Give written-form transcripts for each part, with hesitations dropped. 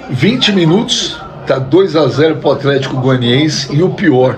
20 minutos, tá 2-0 pro Atlético Goianiense, e o pior,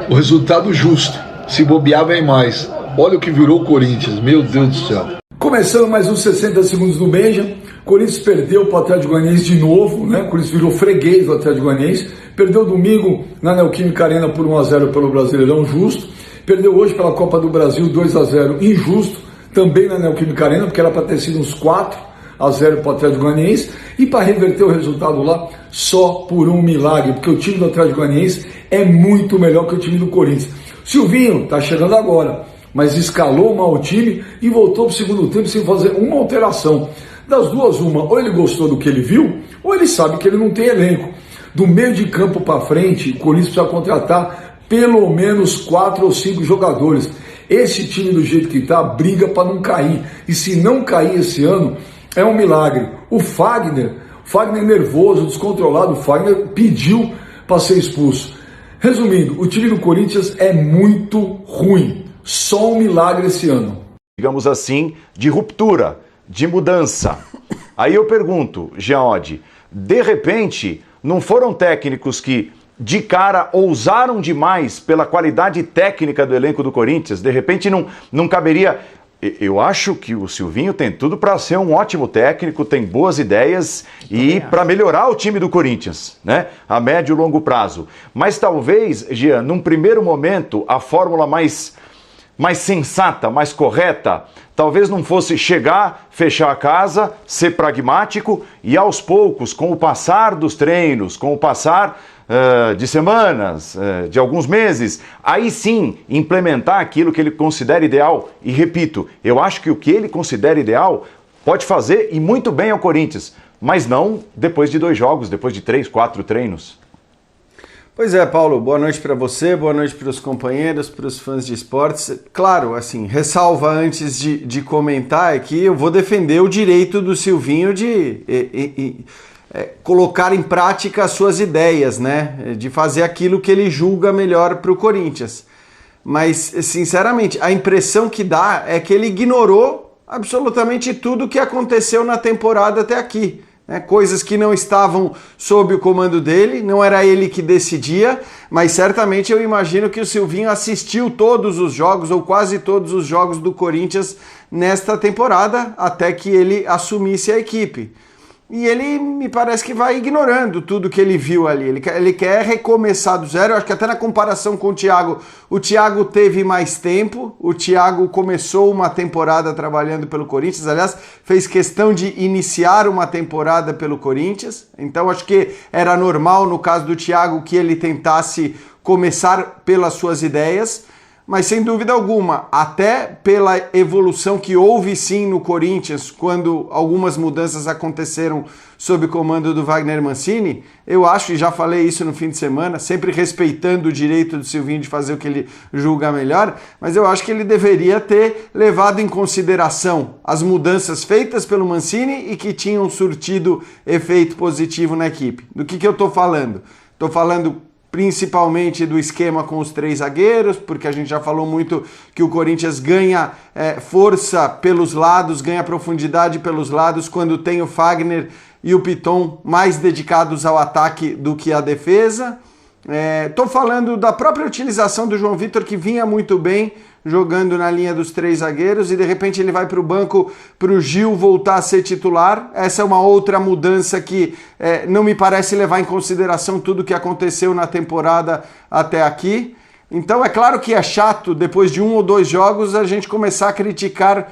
o resultado justo, se bobear bem mais. Olha o que virou o Corinthians, meu Deus do céu. Começando mais uns 60 segundos no Beija, Corinthians perdeu para o Atlético Goianiense de novo, né? Corinthians virou freguês do Atlético Goianiense, perdeu domingo na Neoquímica Arena por 1-0 pelo Brasileirão, justo, perdeu hoje pela Copa do Brasil 2-0, injusto, também na Neoquímica Arena, porque era para ter sido uns 4-0 para o Atlético Goianiense, e para reverter o resultado lá, só por um milagre, porque o time do Atlético Goianiense é muito melhor que o time do Corinthians. Silvinho está chegando agora, mas escalou mal o time e voltou para o segundo tempo sem fazer uma alteração. Das duas, uma, ou ele gostou do que ele viu, ou ele sabe que ele não tem elenco. Do meio de campo para frente, o Corinthians precisa contratar pelo menos 4 ou 5 jogadores. Esse time, do jeito que está, briga para não cair. E se não cair esse ano, é um milagre. O Fagner nervoso, descontrolado, o Fagner pediu para ser expulso. Resumindo, o time do Corinthians é muito ruim. Só um milagre esse ano. Digamos assim, de ruptura, de mudança. Aí eu pergunto, Geode, de repente, não foram técnicos que de cara ousaram demais pela qualidade técnica do elenco do Corinthians? De repente não caberia... Eu acho que o Silvinho tem tudo para ser um ótimo técnico, tem boas ideias e para melhorar o time do Corinthians, né? A médio e longo prazo. Mas talvez, Jean, num primeiro momento, a fórmula mais sensata, mais correta, talvez não fosse chegar, fechar a casa, ser pragmático e aos poucos, com o passar dos treinos, com o passar de semanas, de alguns meses, aí sim implementar aquilo que ele considera ideal. E repito, eu acho que o que ele considera ideal pode fazer e muito bem ao Corinthians, mas não depois de 2 jogos, depois de 3, 4 treinos. Pois é, Paulo, boa noite para você, boa noite para os companheiros, para os fãs de esportes. Claro, assim, ressalva antes de comentar é que eu vou defender o direito do Silvinho de colocar em prática as suas ideias, né? De fazer aquilo que ele julga melhor para o Corinthians. Mas, sinceramente, a impressão que dá é que ele ignorou absolutamente tudo que aconteceu na temporada até aqui. Coisas que não estavam sob o comando dele, não era ele que decidia, mas certamente eu imagino que o Silvinho assistiu todos os jogos, ou quase todos os jogos do Corinthians nesta temporada, até que ele assumisse a equipe. E ele me parece que vai ignorando tudo que ele viu ali. Ele quer recomeçar do zero. Eu acho que até na comparação com o Thiago teve mais tempo. O Thiago começou uma temporada trabalhando pelo Corinthians. Aliás, fez questão de iniciar uma temporada pelo Corinthians. Então acho que era normal no caso do Thiago que ele tentasse começar pelas suas ideias. Mas sem dúvida alguma, até pela evolução que houve sim no Corinthians, quando algumas mudanças aconteceram sob o comando do Wagner Mancini, eu acho, e já falei isso no fim de semana, sempre respeitando o direito do Silvinho de fazer o que ele julga melhor, mas eu acho que ele deveria ter levado em consideração as mudanças feitas pelo Mancini e que tinham surtido efeito positivo na equipe. Do que eu estou falando? Estou falando principalmente do esquema com os 3 zagueiros, porque a gente já falou muito que o Corinthians ganha força pelos lados, ganha profundidade pelos lados quando tem o Fagner e o Piton mais dedicados ao ataque do que à defesa. Estou falando da própria utilização do João Vitor, que vinha muito bem jogando na linha dos 3 zagueiros e de repente ele vai para o banco para o Gil voltar a ser titular. Essa é uma outra mudança que não me parece levar em consideração tudo o que aconteceu na temporada até aqui. Então é claro que é chato, depois de 1 ou 2 jogos, a gente começar a criticar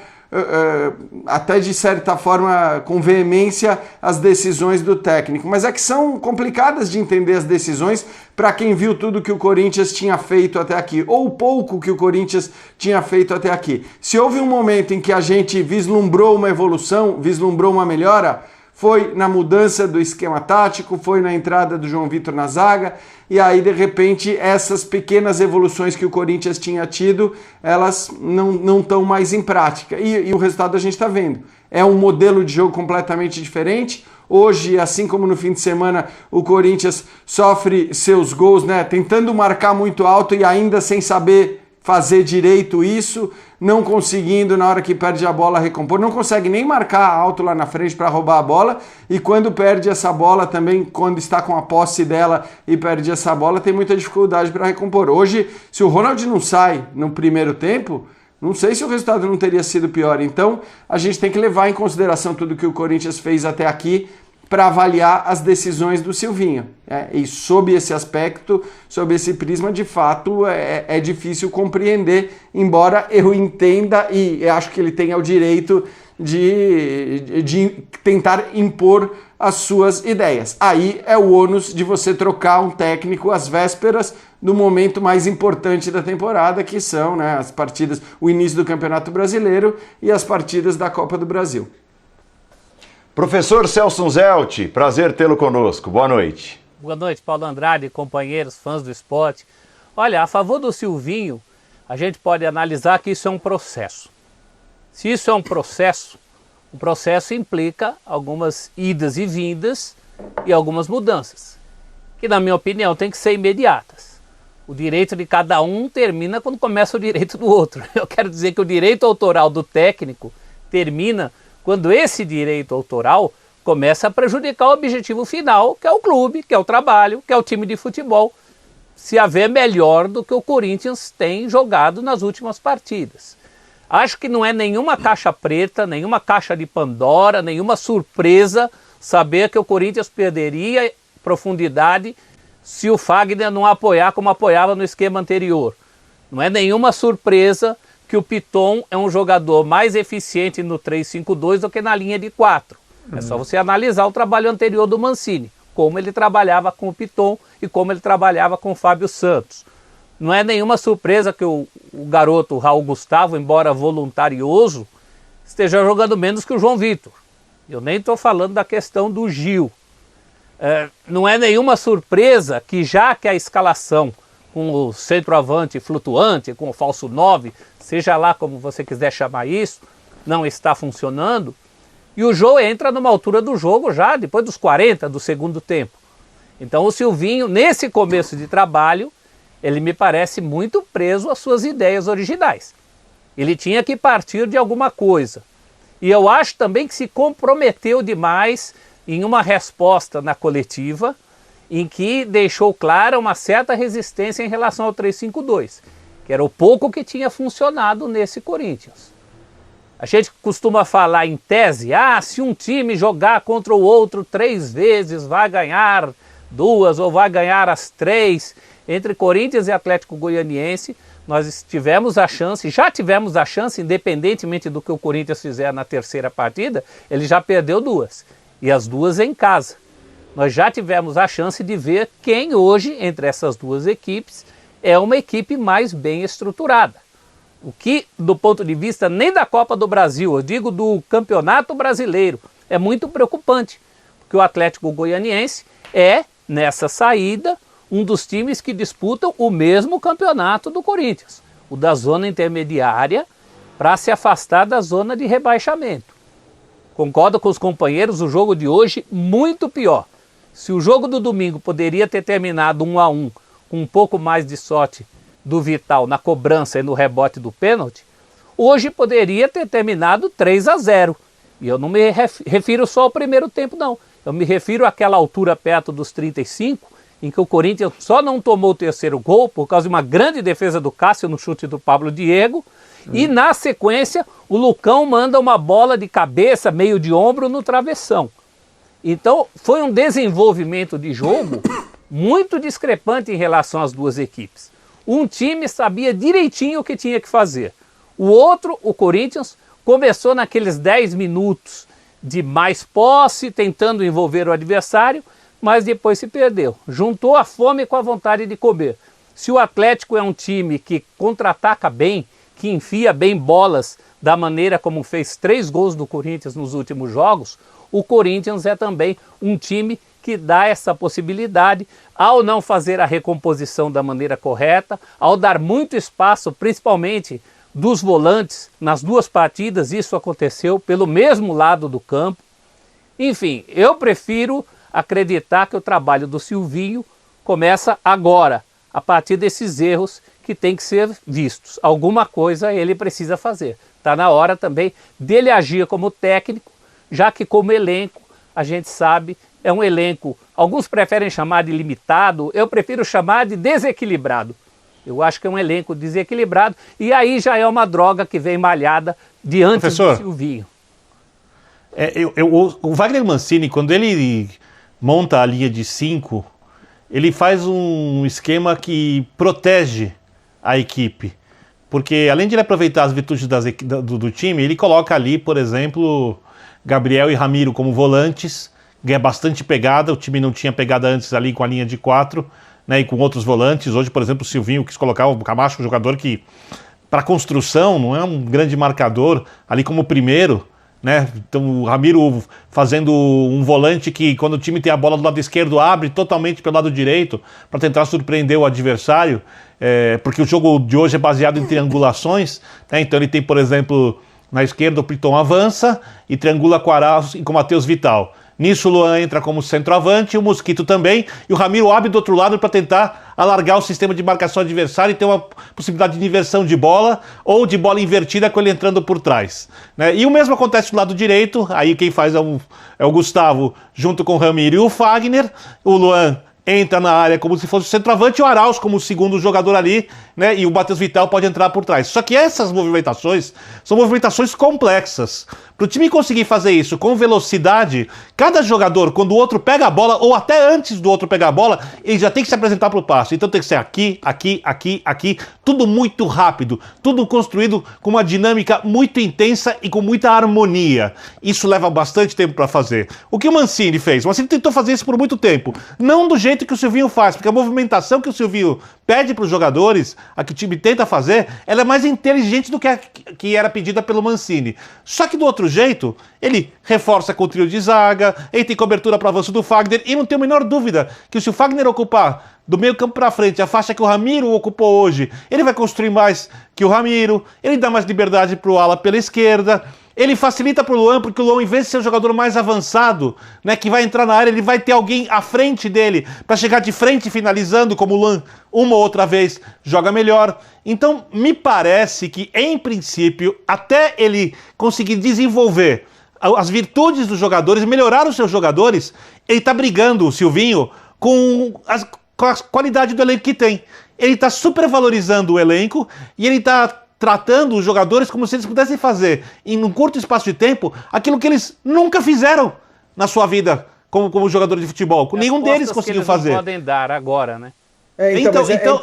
até de certa forma com veemência as decisões do técnico, mas é que são complicadas de entender as decisões para quem viu tudo que o Corinthians tinha feito até aqui, ou pouco que o Corinthians tinha feito até aqui. Se houve um momento em que a gente vislumbrou uma evolução, vislumbrou uma melhora, foi na mudança do esquema tático, foi na entrada do João Vitor na zaga, e aí de repente essas pequenas evoluções que o Corinthians tinha tido, elas não estão mais em prática, e o resultado a gente está vendo. É um modelo de jogo completamente diferente. Hoje, assim como no fim de semana, o Corinthians sofre seus gols, né, tentando marcar muito alto e ainda sem saber fazer direito isso, não conseguindo na hora que perde a bola recompor, não consegue nem marcar alto lá na frente para roubar a bola, e quando perde essa bola também, quando está com a posse dela e perde essa bola, tem muita dificuldade para recompor. Hoje, se o Ronald não sai no primeiro tempo, não sei se o resultado não teria sido pior. Então, a gente tem que levar em consideração tudo que o Corinthians fez até aqui para avaliar as decisões do Silvinho. E sob esse aspecto, sob esse prisma, de fato, é difícil compreender, embora eu entenda e acho que ele tenha o direito de tentar impor as suas ideias. Aí é o ônus de você trocar um técnico às vésperas do momento mais importante da temporada, que são, né, as partidas, o início do Campeonato Brasileiro e as partidas da Copa do Brasil. Professor Celso Zelt, prazer tê-lo conosco. Boa noite. Boa noite, Paulo Andrade, companheiros, fãs do esporte. Olha, a favor do Silvinho, a gente pode analisar que isso é um processo. Se isso é um processo, o processo implica algumas idas e vindas e algumas mudanças, que na minha opinião tem que ser imediatas. O direito de cada um termina quando começa o direito do outro. Eu quero dizer que o direito autoral do técnico termina quando esse direito autoral começa a prejudicar o objetivo final, que é o clube, que é o trabalho, que é o time de futebol, se haver melhor do que o Corinthians tem jogado nas últimas partidas. Acho que não é nenhuma caixa preta, nenhuma caixa de Pandora, nenhuma surpresa saber que o Corinthians perderia profundidade se o Fagner não apoiar como apoiava no esquema anterior. Não é nenhuma surpresa que o Piton é um jogador mais eficiente no 3-5-2 do que na linha de 4. É só você analisar o trabalho anterior do Mancini, como ele trabalhava com o Piton e como ele trabalhava com o Fábio Santos. Não é nenhuma surpresa que o garoto Raul Gustavo, embora voluntarioso, esteja jogando menos que o João Vitor. Eu nem estou falando da questão do Gil. Não é nenhuma surpresa que, já que a escalação com o centroavante flutuante, com o falso 9, seja lá como você quiser chamar isso, não está funcionando, e o Jô entra numa altura do jogo já depois dos 40 do segundo tempo. Então o Silvinho, nesse começo de trabalho, ele me parece muito preso às suas ideias originais. Ele tinha que partir de alguma coisa. E eu acho também que se comprometeu demais em uma resposta na coletiva, em que deixou clara uma certa resistência em relação ao 3-5-2, que era o pouco que tinha funcionado nesse Corinthians. A gente costuma falar em tese, se um time jogar contra o outro 3 vezes, vai ganhar 2 ou vai ganhar as 3. Entre Corinthians e Atlético Goianiense, nós tivemos a chance, já tivemos a chance, independentemente do que o Corinthians fizer na terceira partida, ele já perdeu 2, e as 2 em casa. Nós já tivemos a chance de ver quem hoje, entre essas 2 equipes, é uma equipe mais bem estruturada. O que, do ponto de vista nem da Copa do Brasil, eu digo do Campeonato Brasileiro, é muito preocupante, porque o Atlético Goianiense é, nessa saída, um dos times que disputam o mesmo campeonato do Corinthians, o da zona intermediária, para se afastar da zona de rebaixamento. Concordo com os companheiros, o jogo de hoje muito pior. Se o jogo do domingo poderia ter terminado 1-1, com um pouco mais de sorte do Vital na cobrança e no rebote do pênalti, hoje poderia ter terminado 3-0. E eu não me refiro só ao primeiro tempo, não. Eu me refiro àquela altura perto dos 35, em que o Corinthians só não tomou o terceiro gol por causa de uma grande defesa do Cássio no chute do Pablo Diego, e na sequência o Lucão manda uma bola de cabeça, meio de ombro no travessão. Então foi um desenvolvimento de jogo muito discrepante em relação às 2 equipes. Um time sabia direitinho o que tinha que fazer. O outro, o Corinthians, começou naqueles 10 minutos de mais posse, tentando envolver o adversário, mas depois se perdeu. Juntou a fome com a vontade de comer. Se o Atlético é um time que contra-ataca bem, que enfia bem bolas da maneira como fez 3 gols do Corinthians nos últimos jogos, o Corinthians é também um time que dá essa possibilidade, ao não fazer a recomposição da maneira correta, ao dar muito espaço, principalmente dos volantes, nas 2 partidas isso aconteceu pelo mesmo lado do campo. Enfim, eu prefiro acreditar que o trabalho do Silvinho começa agora, a partir desses erros que têm que ser vistos. Alguma coisa ele precisa fazer. Está na hora também dele agir como técnico, já que como elenco, a gente sabe, é um elenco, alguns preferem chamar de limitado, eu prefiro chamar de desequilibrado. Eu acho que é um elenco desequilibrado e aí já é uma droga que vem malhada diante Professor, do Silvinho. O Wagner Mancini, quando ele monta a linha de 5, ele faz um esquema que protege a equipe. Porque além de ele aproveitar as virtudes do time, ele coloca ali, por exemplo, Gabriel e Ramiro como volantes, ganha bastante pegada, o time não tinha pegada antes ali com a linha de 4, né, e com outros volantes. Hoje, por exemplo, o Silvinho quis colocar o Camacho, um jogador que, para construção, não é um grande marcador, ali como primeiro, né? Então o Ramiro fazendo um volante que, quando o time tem a bola do lado esquerdo, abre totalmente pelo lado direito para tentar surpreender o adversário, porque o jogo de hoje é baseado em triangulações, né? Então ele tem, por exemplo, na esquerda o Piton avança e triangula com o Arauz e com o Matheus Vital. Nisso o Luan entra como centroavante, o Mosquito também, e o Ramiro abre do outro lado para tentar alargar o sistema de marcação adversário e ter uma possibilidade de inversão de bola ou de bola invertida com ele entrando por trás, né? E o mesmo acontece do lado direito, aí quem faz é o Gustavo junto com o Ramiro e o Fagner, o Luan entra na área como se fosse o centroavante e o Arauz como o segundo jogador ali, né? E o Matheus Vital pode entrar por trás. Só que essas movimentações são movimentações complexas. Para o time conseguir fazer isso com velocidade, cada jogador, quando o outro pega a bola, ou até antes do outro pegar a bola, ele já tem que se apresentar para o passe. Então tem que ser aqui, aqui, aqui, aqui, tudo muito rápido, tudo construído com uma dinâmica muito intensa e com muita harmonia. Isso leva bastante tempo para fazer. O que o Mancini fez? O Mancini tentou fazer isso por muito tempo. Não do jeito que o Silvinho faz, porque a movimentação que o Silvinho pede para os jogadores, a que o time tenta fazer, ela é mais inteligente do que a que era pedida pelo Mancini. Só que do outro jeito, ele reforça com o trio de zaga, ele tem cobertura para o avanço do Fagner, e não tenho a menor dúvida que se o Fagner ocupar do meio campo para frente a faixa que o Ramiro ocupou hoje, ele vai construir mais que o Ramiro, ele dá mais liberdade para o ala pela esquerda, ele facilita para o Luan, porque o Luan, em vez de ser o jogador mais avançado, né, que vai entrar na área, ele vai ter alguém à frente dele para chegar de frente finalizando, como o Luan uma ou outra vez joga melhor. Então, me parece que, em princípio, até ele conseguir desenvolver as virtudes dos jogadores, melhorar os seus jogadores, ele está brigando, o Silvinho, com a qualidade do elenco que tem. Ele está supervalorizando o elenco e ele está tratando os jogadores como se eles pudessem fazer, em um curto espaço de tempo, aquilo que eles nunca fizeram na sua vida como jogador de futebol. Nenhum deles conseguiu fazer. Não podem dar agora, né?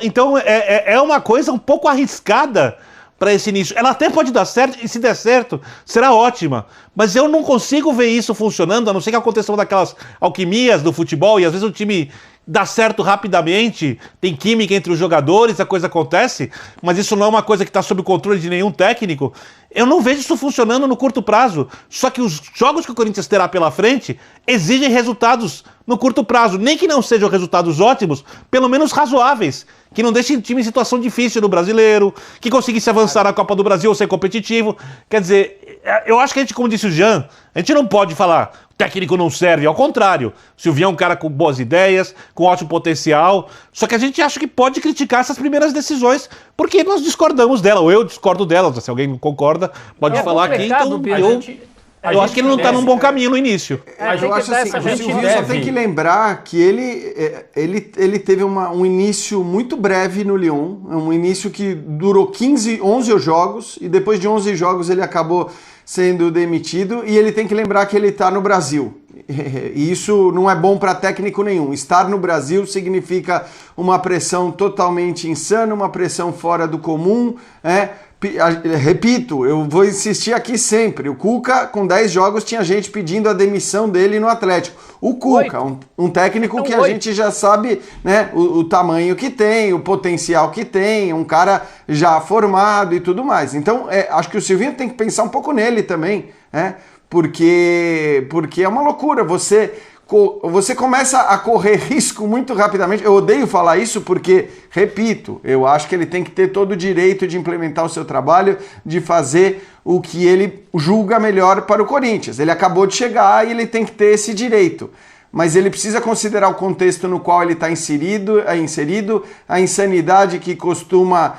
Então é uma coisa um pouco arriscada para esse início. Ela até pode dar certo, e se der certo, será ótima. Mas eu não consigo ver isso funcionando, a não ser que aconteçam daquelas alquimias do futebol, e às vezes o time dá certo rapidamente, tem química entre os jogadores, a coisa acontece, mas isso não é uma coisa que está sob o controle de nenhum técnico. Eu não vejo isso funcionando no curto prazo. Só que os jogos que o Corinthians terá pela frente exigem resultados no curto prazo. Nem que não sejam resultados ótimos, pelo menos razoáveis. Que não deixem o time em situação difícil no Brasileiro, que conseguisse avançar na Copa do Brasil ou ser competitivo. Quer dizer, eu acho que a gente, como disse o Jean, a gente não pode falar o técnico não serve. Ao contrário, o Silvinho é um cara com boas ideias, com ótimo potencial. Só que a gente acha que pode criticar essas primeiras decisões, porque nós discordamos dela, ou eu discordo delas. Se alguém não concorda, pode falar aqui. Então, eu acho que ele não está num bom caminho no início. Mas eu acho assim, o Silvinho só tem que lembrar que ele teve um início muito breve no Lyon, um início que durou 11 jogos, e depois de 11 jogos ele acabou sendo demitido, e ele tem que lembrar que ele está no Brasil. E isso não é bom para técnico nenhum. Estar no Brasil significa uma pressão totalmente insana, uma pressão fora do comum, Repito, eu vou insistir aqui sempre. O Cuca, com 10 jogos, tinha gente pedindo a demissão dele no Atlético. O Cuca, um técnico que a gente já sabe, né, o tamanho que tem, o potencial que tem, um cara já formado e tudo mais. Então, acho que o Silvinho tem que pensar um pouco nele também, né? Porque é uma loucura. Você começa a correr risco muito rapidamente. Eu odeio falar isso porque, repito, eu acho que ele tem que ter todo o direito de implementar o seu trabalho, de fazer o que ele julga melhor para o Corinthians. Ele acabou de chegar e ele tem que ter esse direito. mas ele precisa considerar o contexto no qual ele está inserido, a insanidade que costuma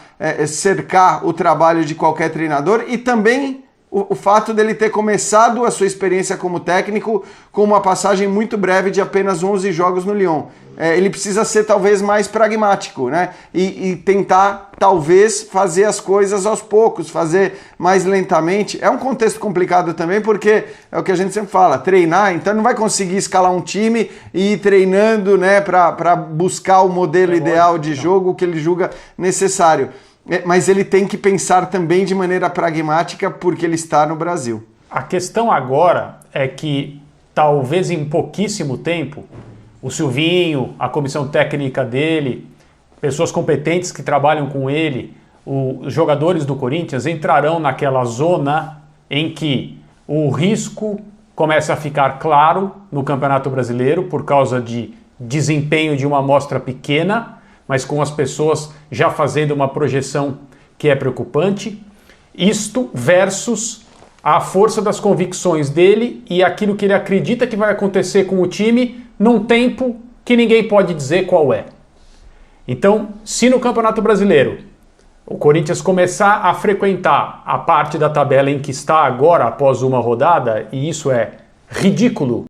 cercar o trabalho de qualquer treinador e também o fato dele ter começado a sua experiência como técnico com uma passagem muito breve de apenas 11 jogos no Lyon. Ele precisa ser talvez mais pragmático, né? E tentar talvez fazer as coisas aos poucos, fazer mais lentamente. É um contexto complicado também porque é o que a gente sempre fala, treinar, então não vai conseguir escalar um time e ir treinando, né, para buscar o modelo ideal de jogo que ele julga necessário. Mas ele tem que pensar também de maneira pragmática porque ele está no Brasil. A questão agora é que talvez em pouquíssimo tempo o Silvinho, a comissão técnica dele, pessoas competentes que trabalham com ele, os jogadores do Corinthians entrarão naquela zona em que o risco começa a ficar claro no Campeonato Brasileiro por causa de desempenho de uma amostra pequena, mas com as pessoas já fazendo uma projeção que é preocupante. Isto versus a força das convicções dele e aquilo que ele acredita que vai acontecer com o time num tempo que ninguém pode dizer qual é. Então, se no Campeonato Brasileiro o Corinthians começar a frequentar a parte da tabela em que está agora após uma rodada, e isso é ridículo